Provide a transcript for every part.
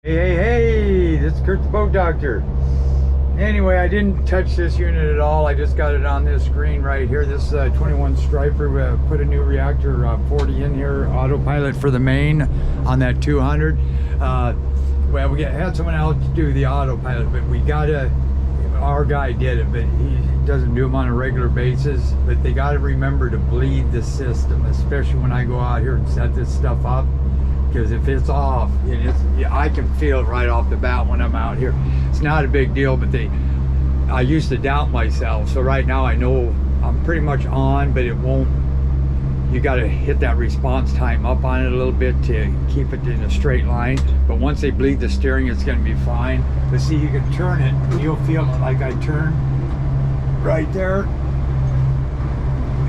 Hey, this is Kurt the Boat Doctor. Anyway, I didn't touch this unit at all. I just got it on this screen right here. This 21 striper. We put a new reactor 40 in here, autopilot for the main on that 200. Well, we had someone else do the autopilot, but our guy did it, but he doesn't do them on a regular basis. But they got to remember to bleed the system, especially when I go out here and set this stuff up. Because if it's off, I can feel it right off the bat when I'm out here. It's not a big deal, but I used to doubt myself. So right now I know I'm pretty much on, but it won't. You got to hit that response time up on it a little bit to keep it in a straight line. But once they bleed the steering, it's going to be fine. But see, you can turn it, and you'll feel like I turn right there,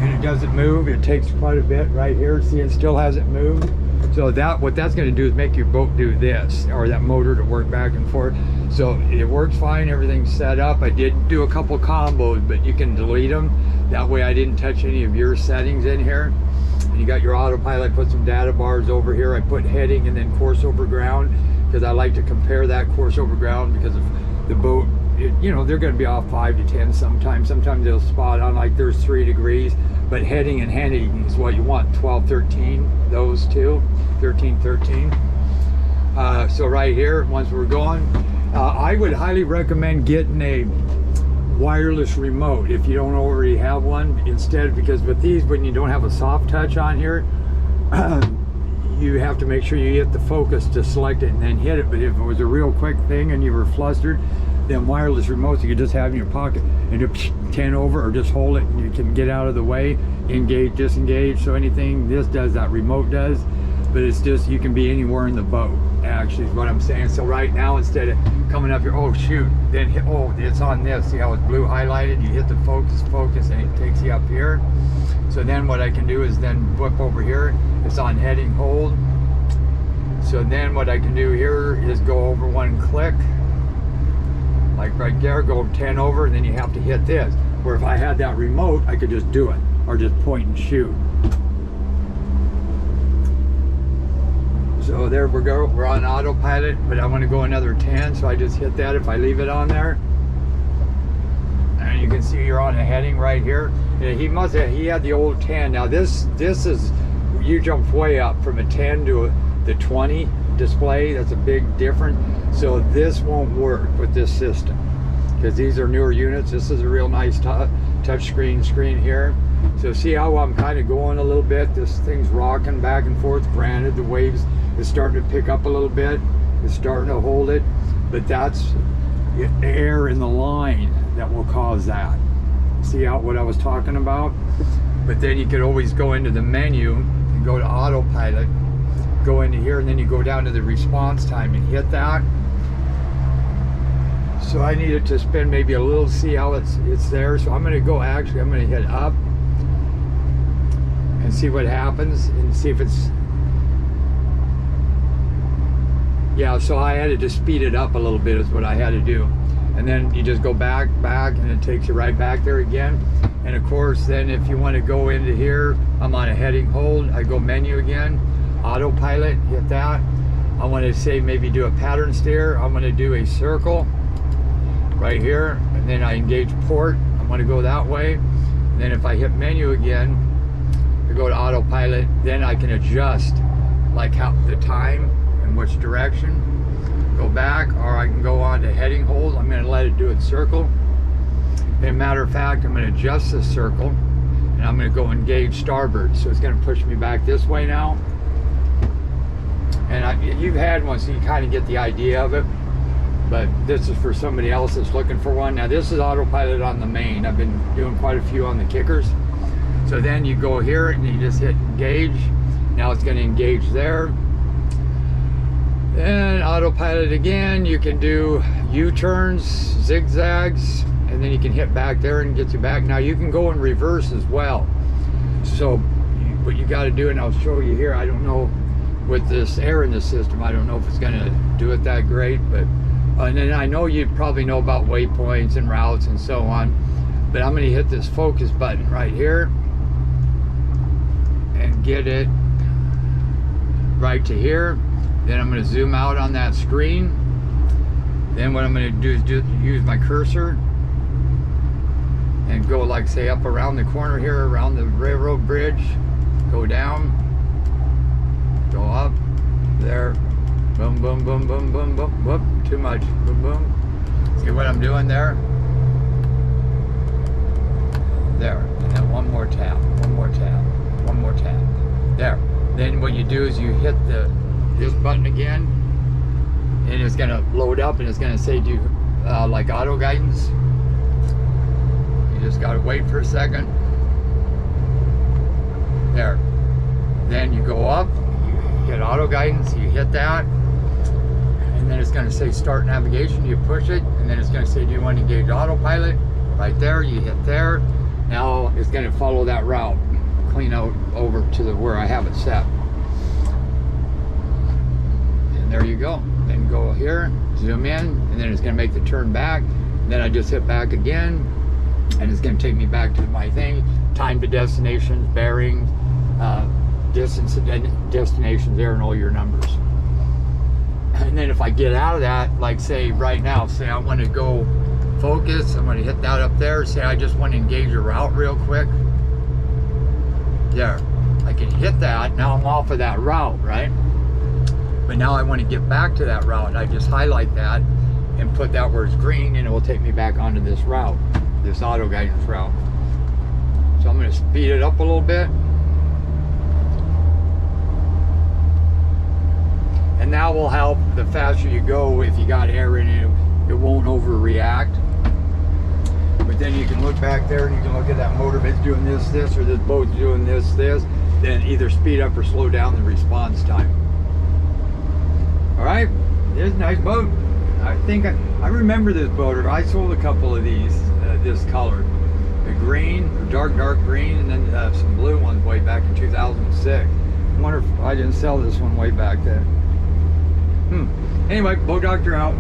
and it doesn't move. It takes quite a bit right here. See, it still hasn't moved. So what that's going to do is make your boat do this, or that motor to work back and forth. So it works fine, everything's set up. I did do a couple combos, but you can delete them. That way I didn't touch any of your settings in here. And you got your autopilot, put some data bars over here. I put heading and then course over ground, because I like to compare that course over ground, because of the boat, they're going to be off 5 to 10 sometimes. Sometimes they'll spot on like there's 3 degrees. But heading and heading is what you want, 12, 13, those two, 13, 13. So right here, once we're going, I would highly recommend getting a wireless remote if you don't already have one instead, because with these, when you don't have a soft touch on here, you have to make sure you hit the focus to select it and then hit it. But if it was a real quick thing and you were flustered, then wireless remotes you could just have in your pocket and just 10 over, or just hold it and you can get out of the way, engage, disengage. So anything this does, that remote does, but it's just, you can be anywhere in the boat, actually, is what I'm saying. So right now, instead of coming up here, oh shoot, then hit, oh, it's on this, see how it's blue highlighted? You hit the focus, and it takes you up here. So then what I can do is then whip over here, it's on heading hold. So then what I can do here is go over one click, like right there, go 10 over, and then you have to hit this. Where if I had that remote, I could just do it, or just point and shoot. So there we go, we're on autopilot, but I want to go another 10, so I just hit that if I leave it on there. And you can see you're on a heading right here. He had the old 10. Now this is, you jump way up from a 10 to the 20 display. That's a big difference. So this won't work with this system, because these are newer units. This is a real nice touch screen here. So see how I'm kind of going a little bit. This thing's rocking back and forth. Granted, the waves is starting to pick up a little bit. It's starting to hold it, but that's air in the line that will cause that. See what I was talking about? But then you could always go into the menu and go to autopilot, go into here, and then you go down to the response time and hit that. So I needed to spin maybe a little, see how it's there. So I'm going to go, actually I'm going to hit up and see what happens, and see if it's, yeah, so I had to just speed it up a little bit is what I had to do. And then you just go back, and it takes you right back there again. And of course, then if you want to go into here, I'm on a heading hold, I go menu again, autopilot, hit that. I want to say maybe do a pattern steer. I'm going to do a circle right here, and then I engage port. I want to go that way. And then if I hit menu again to go to autopilot, then I can adjust like how the time and which direction. Go back, or I can go on to heading hold. I'm going to let it do its circle. As a matter of fact, I'm going to adjust the circle, and I'm going to go engage starboard. So it's going to push me back this way now. And you've had one, so you kind of get the idea of it. But this is for somebody else that's looking for one. Now this is autopilot on the main. I've been doing quite a few on the kickers. So then you go here and you just hit engage. Now it's going to engage there. And autopilot again, you can do U-turns, zigzags, and then you can hit back there and get you back. Now you can go in reverse as well. So what you got to do, and I'll show you here, I don't know, with this air in the system, I don't know if it's going to do it that great, but and then I know you probably know about waypoints and routes and so on, but I'm going to hit this focus button right here and get it right to here. Then I'm going to zoom out on that screen. Then what I'm going to do is use my cursor and go, like, say, up around the corner here, around the railroad bridge. Go down, go up, there, boom, boom, boom, boom, boom, boom, whoop, too much, boom, boom. See what I'm doing there? There, and then one more tap, one more tap, one more tap. There. Then what you do is you hit this button again, and it's gonna load up, and it's gonna say do like auto guidance. You just gotta wait for a second. There. Then you go up, you hit auto guidance, you hit that, and then it's going to say start navigation. You push it, and then it's going to say do you want to engage autopilot? Right there, you hit there. Now it's going to follow that route, clean out over to where I have it set. And there you go. Then go here, zoom in, and then it's going to make the turn back. Then I just hit back again, and it's going to take me back to my thing. Time to destinations, bearings, distance and destinations there, and all your numbers. And then if I get out of that, like say right now, say I want to go focus, I'm going to hit that up there. Say I just want to engage a route real quick. There, I can hit that. Now I'm off of that route, right? But now I want to get back to that route. I just highlight that and put that where it's green, and it will take me back onto this route, this auto guidance route. So I'm going to speed it up a little bit. And that will help. The faster you go, if you got air in it, it won't overreact. But then you can look back there and you can look at that motor. If it's doing this, or this boat's doing this, then either speed up or slow down the response time. All right, this is a nice boat. I think I remember this boat. I sold a couple of these, this color. The green, dark green, and then some blue ones way back in 2006. I wonder if I didn't sell this one way back then. Anyway, Boat Doctor out.